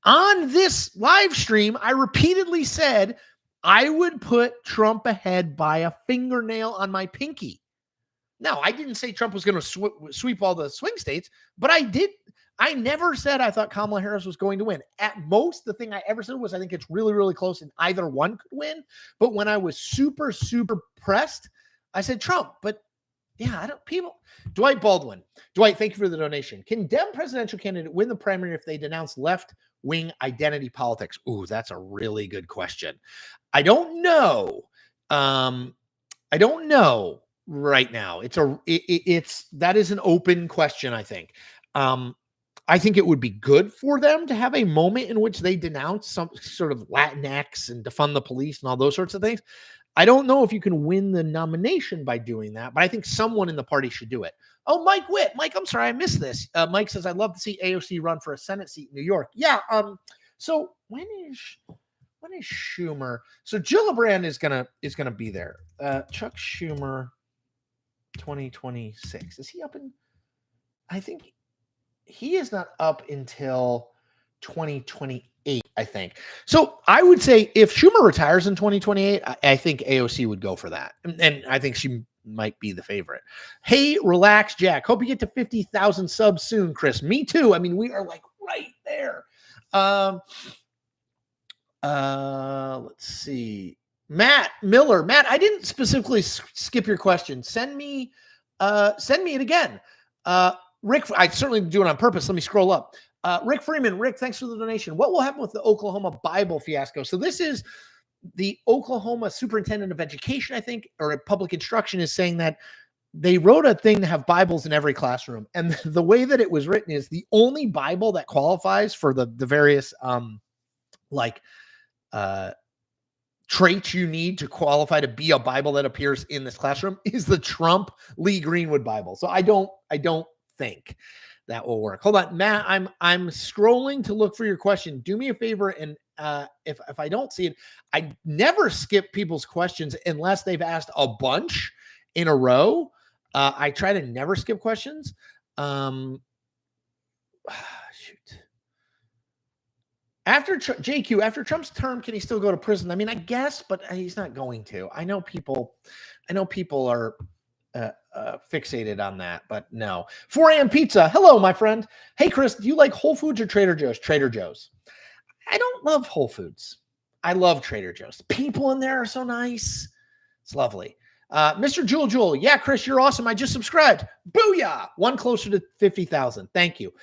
On this live stream, I repeatedly said I would put Trump ahead by a fingernail on my pinky. Now, I didn't say Trump was going to sweep all the swing states, but I did. I never said I thought Kamala Harris was going to win. At most, the thing I ever said was I think it's really, really close and either one could win. But when I was super, super pressed, I said Trump. But yeah, Dwight Baldwin. Dwight, thank you for the donation. Can Dem presidential candidate win the primary if they denounce left-wing identity politics? Ooh, that's a really good question. I don't know. I don't know right now. That is an open question, I think. I think it would be good for them to have a moment in which they denounce some sort of Latinx and defund the police and all those sorts of things. I don't know if you can win the nomination by doing that, but I think someone in the party should do it. Oh, Mike Witt. Mike, I'm sorry, I missed this. Mike says, I'd love to see AOC run for a Senate seat in New York. Yeah. So when is Schumer? So Gillibrand is gonna be there. Chuck Schumer 2026. Is he up in? I think he is not up until 2028, I think. So I would say if Schumer retires in 2028, I think AOC would go for that. And I think she might be the favorite. Hey, relax, Jack. Hope you get to 50,000 subs soon, Chris. Me too. I mean, we are like right there. Let's see. Matt Miller. Matt, I didn't specifically skip your question. Send me it again. Rick, I certainly do it on purpose. Let me scroll up. Rick Freeman. Rick, thanks for the donation. What will happen with the Oklahoma Bible fiasco? So this is the Oklahoma Superintendent of Education, I think, or public instruction is saying that they wrote a thing to have Bibles in every classroom. And the way that it was written is the only Bible that qualifies for the various traits you need to qualify to be a Bible that appears in this classroom is the Trump Lee Greenwood Bible. So I don't think that will work. Hold on, Matt. I'm scrolling to look for your question. Do me a favor, and if I don't see it, I never skip people's questions unless they've asked a bunch in a row. I try to never skip questions. Shoot. After JQ, after Trump's term, can he still go to prison? I mean, I guess, but he's not going to. I know people are fixated on that, but no. 4 a.m. pizza. Hello, my friend. Hey, Chris, do you like Whole Foods or Trader Joe's? Trader Joe's. I don't love Whole Foods. I love Trader Joe's. People in there are so nice. It's lovely. Mr. Jewel. Yeah, Chris, you're awesome. I just subscribed. Booyah. One closer to 50,000. Thank you.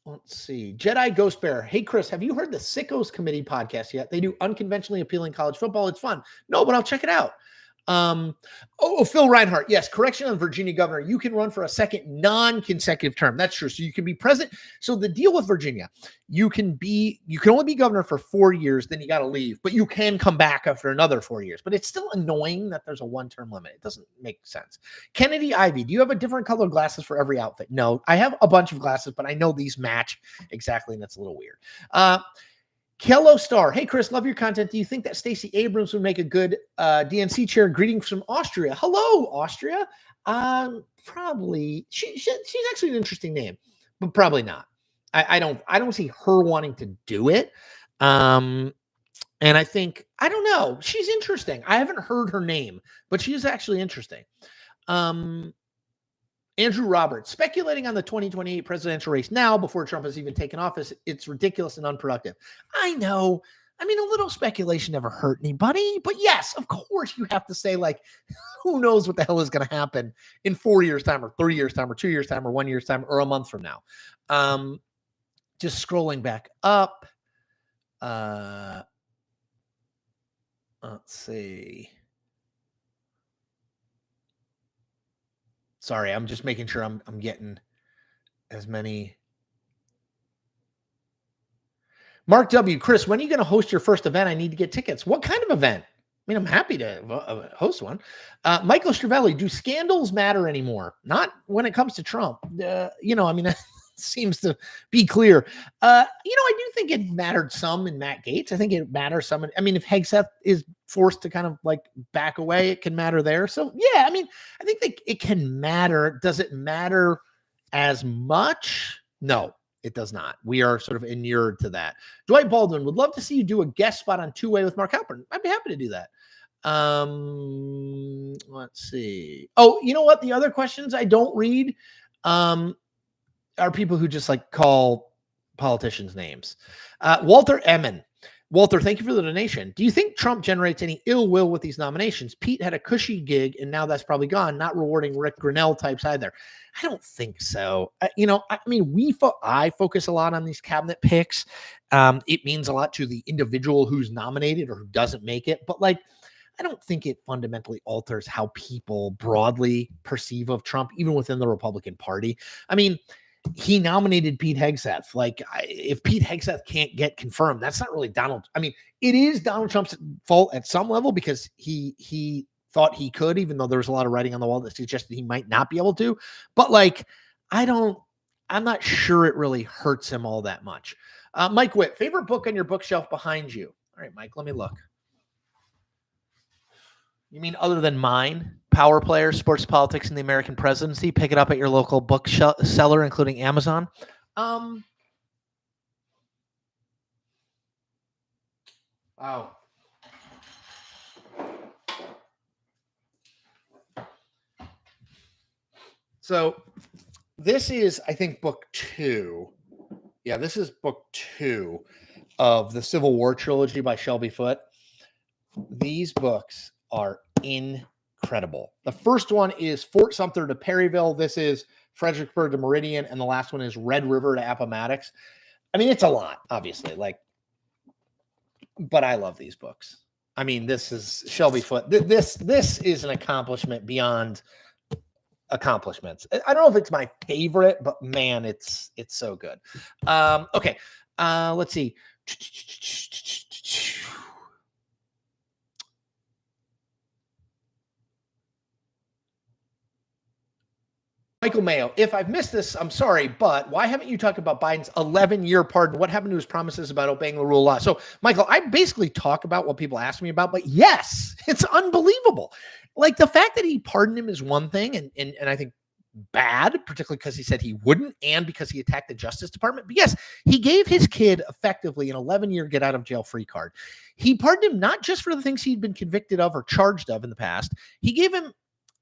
Let's see. Jedi Ghost Bear. Hey, Chris, have you heard the Sickos Committee podcast yet? They do unconventionally appealing college football. It's fun. No, but I'll check it out. Phil Reinhart. Yes, correction on Virginia governor. You can run for a second non-consecutive term. That's true. So you can be president. So the deal with Virginia, you can only be governor for 4 years, then you got to leave, but you can come back after another 4 years. But it's still annoying that there's a one-term limit. It doesn't make sense. Kennedy Ivy, do you have a different color glasses for every outfit? No, I have a bunch of glasses, but I know these match exactly, and that's a little weird. Kello Star. Hey, Chris, love your content. Do you think that Stacey Abrams would make a good DNC chair? Greetings from Austria. Hello, Austria. Probably. She's actually an interesting name, but probably not. I don't see her wanting to do it. And I think, I don't know. She's interesting. I haven't heard her name, but she is actually interesting. Andrew Roberts, speculating on the 2028 presidential race now before Trump has even taken office, it's ridiculous and unproductive. I know. I mean, a little speculation never hurt anybody, but yes, of course you have to say, like, who knows what the hell is going to happen in 4 years time or 3 years time or 2 years time or 1 year's time or a month from now. Just scrolling back up. Let's see. Sorry, I'm just making sure I'm getting as many. Mark W. Chris, when are you going to host your first event? I need to get tickets. What kind of event? I mean, I'm happy to host one. Michael Stravelli, do scandals matter anymore? Not when it comes to Trump. I mean, that seems to be clear. I do think it mattered some in Matt Gaetz. I think it matters some. I mean, if Hegseth is forced to kind of like back away, it can matter there. So, yeah, I mean, I think that it can matter. Does it matter as much? No. It does not. We are sort of inured to that. Dwight Baldwin, would love to see you do a guest spot on Two Way with Mark Halpern. I'd be happy to do that. Let's see. Oh, you know what? The other questions I don't read are people who just like call politicians names. Walter Emmon. Walter, thank you for the donation. Do you think Trump generates any ill will with these nominations? Pete had a cushy gig, and now that's probably gone. Not rewarding Rick Grinnell types either. I don't think so. I mean, I focus a lot on these cabinet picks. It means a lot to the individual who's nominated or who doesn't make it. But like, I don't think it fundamentally alters how people broadly perceive of Trump, even within the Republican Party. I mean, he nominated Pete Hegseth. Like, if Pete Hegseth can't get confirmed, that's not really Donald. I mean, it is Donald Trump's fault at some level because he thought he could, even though there was a lot of writing on the wall that suggested he might not be able to. But like, I'm not sure it really hurts him all that much. Mike Witt, favorite book on your bookshelf behind you? All right, Mike, let me look. You mean other than mine? Power Players, Sports Politics, and the American Presidency. Pick it up at your local bookseller, including Amazon. Wow. So this is, I think, book 2. Yeah, this is book 2 of the Civil War trilogy by Shelby Foote. These books are incredible. The first one is Fort Sumter to Perryville. This is Fredericksburg to Meridian. And the last one is Red River to Appomattox. I mean, it's a lot, obviously. But I love these books. I mean, this is Shelby Foote. This is an accomplishment beyond accomplishments. I don't know if it's my favorite, but man, it's so good. Okay. Let's see. Michael Mayo, if I've missed this, I'm sorry, but why haven't you talked about Biden's 11-year pardon? What happened to his promises about obeying the rule of law? So, Michael, I basically talk about what people ask me about, but yes, it's unbelievable. Like, the fact that he pardoned him is one thing, and I think bad, particularly because he said he wouldn't and because he attacked the Justice Department. But yes, he gave his kid effectively an 11-year get out of jail free card. He pardoned him not just for the things he'd been convicted of or charged of in the past. He gave him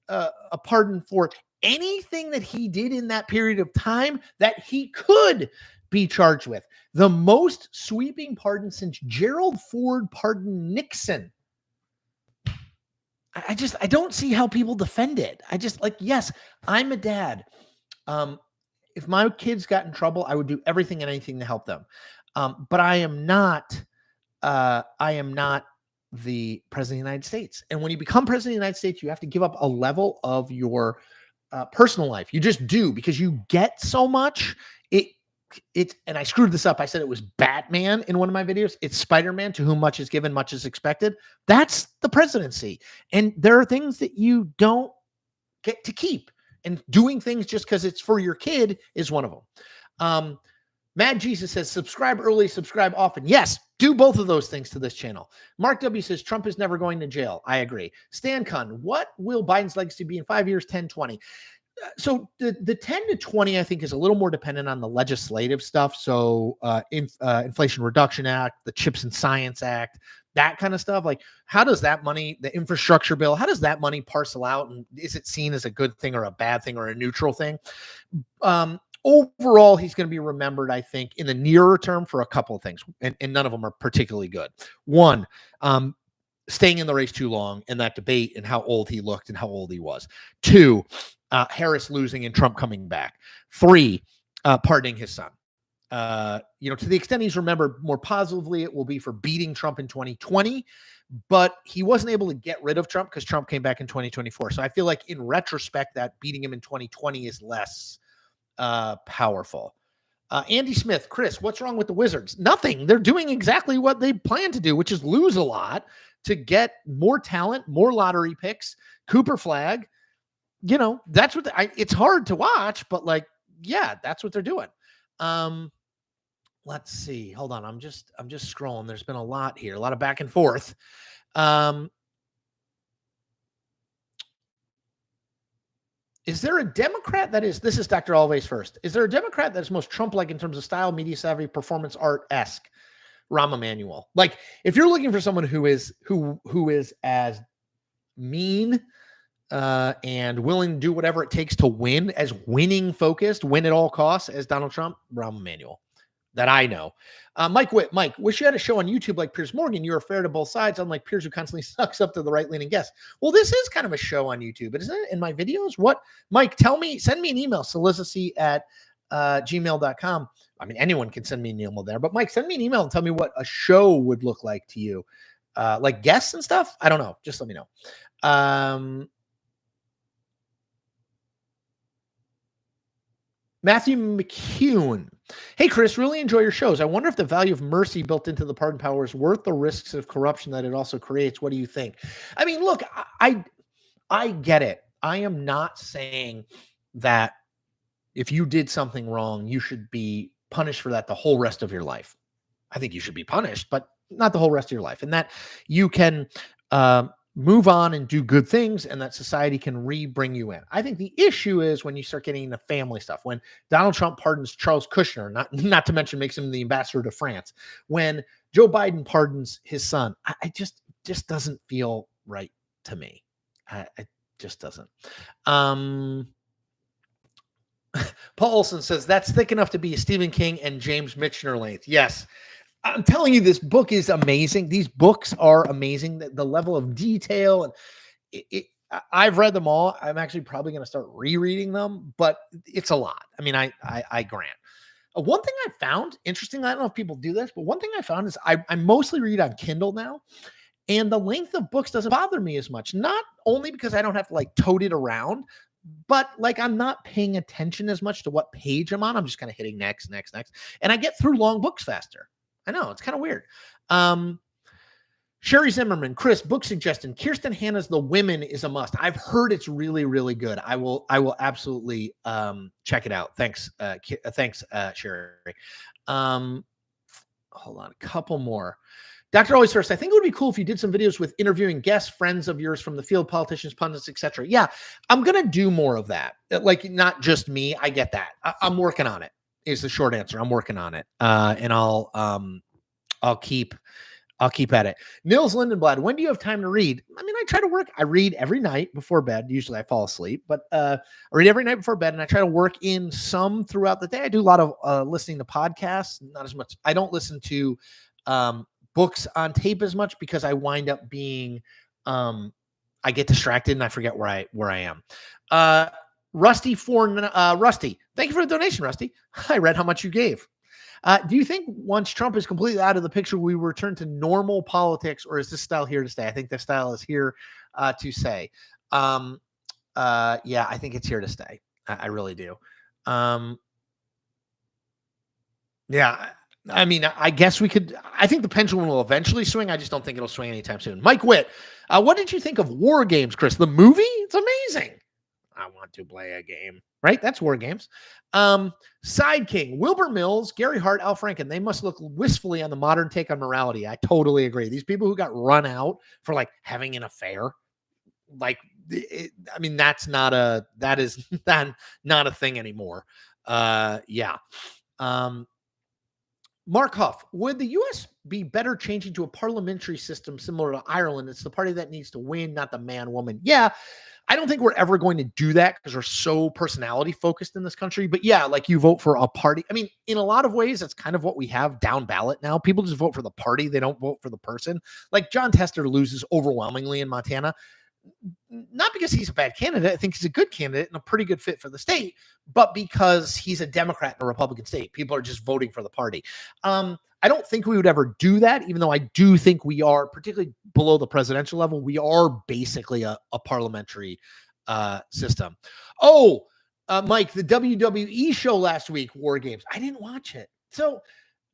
a pardon for anything that he did in that period of time that he could be charged with. The most sweeping pardon since Gerald Ford pardoned Nixon. I don't see how people defend it. Yes, I'm a dad. If my kids got in trouble, I would do everything and anything to help them. But I am not the president of the United States. And when you become president of the United States, you have to give up a level of your personal life. You just do, because you get so much. And I screwed this up. I said it was Batman in one of my videos. It's Spider-Man, to whom much is given, much is expected. That's the presidency. And there are things that you don't get to keep. And doing things just because it's for your kid is one of them. Mad Jesus says, subscribe early, subscribe often. Yes, do both of those things to this channel. Mark W says, Trump is never going to jail. I agree. Stan Kun, what will Biden's legacy be in 5 years, 10, 20? So the 10 to 20, I think, is a little more dependent on the legislative stuff. So Inflation Reduction Act, the Chips and Science Act, that kind of stuff. Like, how does that money, the infrastructure bill, how does that money parcel out? And is it seen as a good thing or a bad thing or a neutral thing? overall, he's going to be remembered, I think, in the nearer term for a couple of things, and none of them are particularly good. One, staying in the race too long in that debate and how old he looked and how old he was. Two, Harris losing and Trump coming back. Three, pardoning his son. To the extent he's remembered more positively, it will be for beating Trump in 2020, but he wasn't able to get rid of Trump because Trump came back in 2024. So I feel like in retrospect, that beating him in 2020 is less powerful. Andy Smith, Chris, what's wrong with the Wizards? Nothing. They're doing exactly what they plan to do, which is lose a lot to get more talent, more lottery picks, Cooper Flag. That's what it's hard to watch, but that's what they're doing. Let's see. Hold on. I'm just scrolling. There's been a lot here, a lot of back and forth. Is there a Democrat this is Dr. Always first. Is there a Democrat that is most Trump-like in terms of style, media savvy, performance art-esque? Rahm Emanuel. Like, if you're looking for someone who is as mean and willing to do whatever it takes to win, as winning focused, win at all costs as Donald Trump, Rahm Emanuel. That I know. Mike Witt, wish you had a show on YouTube like Piers Morgan. You're fair to both sides, unlike Piers who constantly sucks up to the right-leaning guests. Well, this is kind of a show on YouTube, isn't it? In my videos? What? Mike, send me an email, Cillizza at gmail.com. I mean, anyone can send me an email there, but Mike, send me an email and tell me what a show would look like to you. Like guests and stuff? I don't know. Just let me know. Matthew McCune. Hey, Chris, really enjoy your shows. I wonder if the value of mercy built into the pardon power is worth the risks of corruption that it also creates. What do you think? I mean, look, I get it. I am not saying that if you did something wrong, you should be punished for that the whole rest of your life. I think you should be punished, but not the whole rest of your life. And that you can move on and do good things, and that society can bring you in. I think the issue is when you start getting into family stuff. When Donald Trump pardons Charles Kushner, not to mention makes him the ambassador to France. When Joe Biden pardons his son, I just doesn't feel right to me. It just doesn't. Paul Olson says that's thick enough to be a Stephen King and James Michener length. Yes. I'm telling you, this book is amazing. These books are amazing. The level of detail, and I've read them all. I'm actually probably going to start rereading them, but it's a lot. I mean, I grant. One thing I found interesting, I don't know if people do this, but one thing I found is I mostly read on Kindle now, and the length of books doesn't bother me as much. Not only because I don't have to tote it around, but I'm not paying attention as much to what page I'm on. I'm just kind of hitting next, and I get through long books faster. I know, it's kind of weird. Sherry Zimmerman, Chris, book suggestion. Kirsten Hanna's The Women is a must. I've heard it's really, really good. I will absolutely check it out. Thanks, Sherry. Hold on, a couple more. Dr. Always First, I think it would be cool if you did some videos with interviewing guests, friends of yours from the field, politicians, pundits, etc. Yeah, I'm going to do more of that. Not just me. I get that. I'm working on it. Is the short answer. I'm working on it. And I'll keep at it. Nils Lindenblad, when do you have time to read? I mean, I try to work. I read every night before bed. Usually I fall asleep, but I read every night before bed, and I try to work in some throughout the day. I do a lot of listening to podcasts, not as much. I don't listen to books on tape as much because I wind up being I get distracted and I forget where I am. Rusty, thank you for the donation, Rusty. I read how much you gave. Do you think once Trump is completely out of the picture, we return to normal politics, or is this style here to stay? I think this style is here to stay. Yeah, I think it's here to stay. I really do. Yeah, I mean, I guess we could. I think the pendulum will eventually swing. I just don't think it'll swing anytime soon. Mike Witt, what did you think of War Games, Chris? The movie? It's amazing. I want to play a game, right? That's War Games. Side King, Wilbur Mills, Gary Hart, Al Franken. They must look wistfully on the modern take on morality. I totally agree. These people who got run out for having an affair, I mean, that is not a thing anymore. Yeah. Mark Huff, would the U.S. be better changing to a parliamentary system similar to Ireland? It's the party that needs to win, not the man-woman. Yeah, I don't think we're ever going to do that because we're so personality focused in this country. But yeah, like you vote for a party. I mean, in a lot of ways, that's kind of what we have down ballot now. People just vote for the party. They don't vote for the person. Like John Tester loses overwhelmingly in Montana, not because he's a bad candidate. I think he's a good candidate and a pretty good fit for the state, but because he's a Democrat in a Republican state. People are just voting for the party. I don't think we would ever do that, even though I do think we are, particularly below the presidential level, we are basically a parliamentary system. Oh, Mike, the WWE show last week, War Games. I didn't watch it. So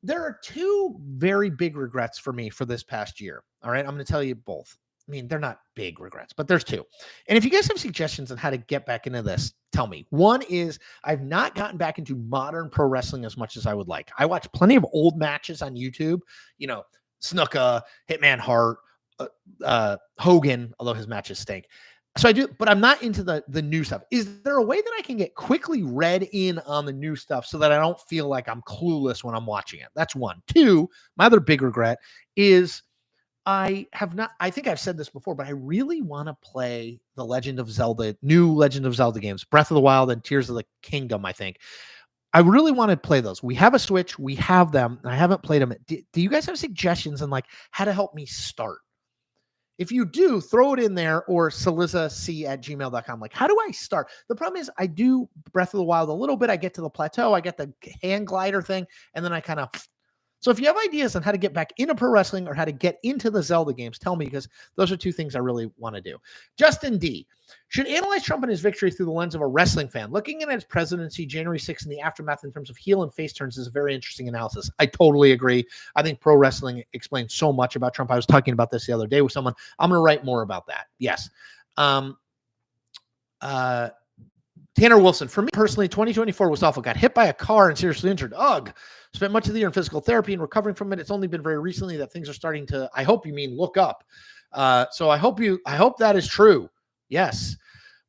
there are two very big regrets for me for this past year. All right, I'm going to tell you both. I mean, they're not big regrets, but there's two. And if you guys have suggestions on how to get back into this, tell me. One is I've not gotten back into modern pro wrestling as much as I would like. I watch plenty of old matches on YouTube, you know, Snuka, Hitman Hart, Hogan, although his matches stink. So I do, but I'm not into the new stuff. Is there a way that I can get quickly read in on the new stuff so that I don't feel like I'm clueless when I'm watching it? That's one. Two, my other big regret is I think I've said this before, but I really want to play the new Legend of Zelda games, Breath of the Wild and Tears of the Kingdom, I think. I really want to play those. We have a Switch. We have them. I haven't played them. Do you guys have suggestions on like how to help me start? If you do, throw it in there or cillizzac@gmail.com. Like, how do I start? The problem is I do Breath of the Wild a little bit. I get to the plateau. I get the hand glider thing. And then I kind of... So if you have ideas on how to get back into pro wrestling or how to get into the Zelda games, tell me, because those are two things I really want to do. Justin D. Should analyze Trump and his victory through the lens of a wrestling fan. Looking at his presidency, January 6th, and the aftermath in terms of heel and face turns is a very interesting analysis. I totally agree. I think pro wrestling explains so much about Trump. I was talking about this the other day with someone. I'm going to write more about that. Yes. Tanner Wilson, for me personally, 2024 was awful. Got hit by a car and seriously injured. Ugh. Spent much of the year in physical therapy and recovering from it. It's only been very recently that things are starting to, I hope you mean look up. So I hope that is true. Yes.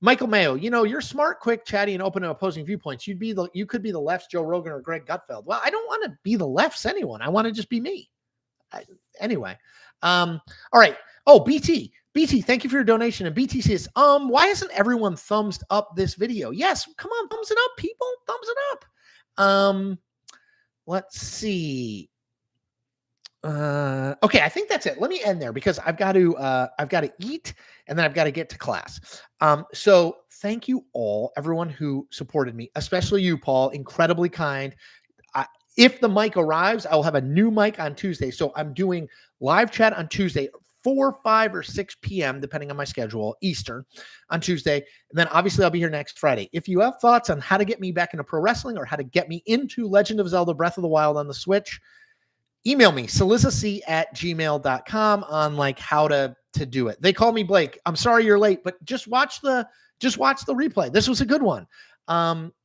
Michael Mayo, you're smart, quick, chatty, and open to opposing viewpoints. You could be the left's Joe Rogan or Greg Gutfeld. Well, I don't want to be the left's anyone. I want to just be me. Anyway. All right. Oh, BT, thank you for your donation. And BT says, why hasn't everyone thumbs up this video? Yes, come on, thumbs it up, people. Thumbs it up. Let's see. Okay, I think that's it. Let me end there because I've got to eat and then I've got to get to class. So thank you all, everyone who supported me, especially you, Paul. Incredibly kind. If the mic arrives, I will have a new mic on Tuesday. So I'm doing live chat on Tuesday, 4, 5, or 6 p.m., depending on my schedule, Eastern on Tuesday. And then obviously I'll be here next Friday. If you have thoughts on how to get me back into pro wrestling or how to get me into Legend of Zelda Breath of the Wild on the Switch, email me, cillizzac@gmail.com on like how to do it. They call me Blake. I'm sorry you're late, but just watch the replay. This was a good one.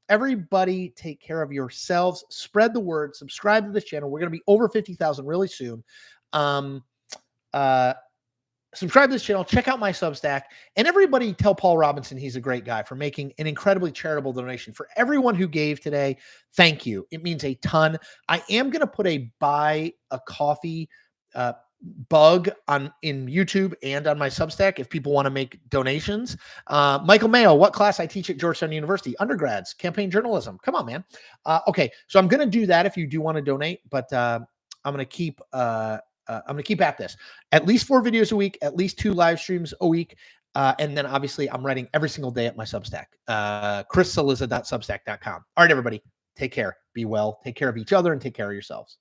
Everybody take care of yourselves. Spread the word. Subscribe to this channel. We're going to be over 50,000 really soon. Subscribe to this channel. Check out my Substack. And everybody tell Paul Robinson he's a great guy for making an incredibly charitable donation. For everyone who gave today, thank you. It means a ton. I am going to put a buy a coffee bug in YouTube and on my Substack if people want to make donations. Michael Mayo, what class I teach at Georgetown University? Undergrads, campaign journalism. Come on, man. Okay, so I'm going to do that if you do want to donate, but I'm going to keep at this. At least 4 videos a week, at least 2 live streams a week. And then obviously I'm writing every single day at my Substack, chriscillizza.substack.com. All right, everybody, take care. Be well. Take care of each other and take care of yourselves.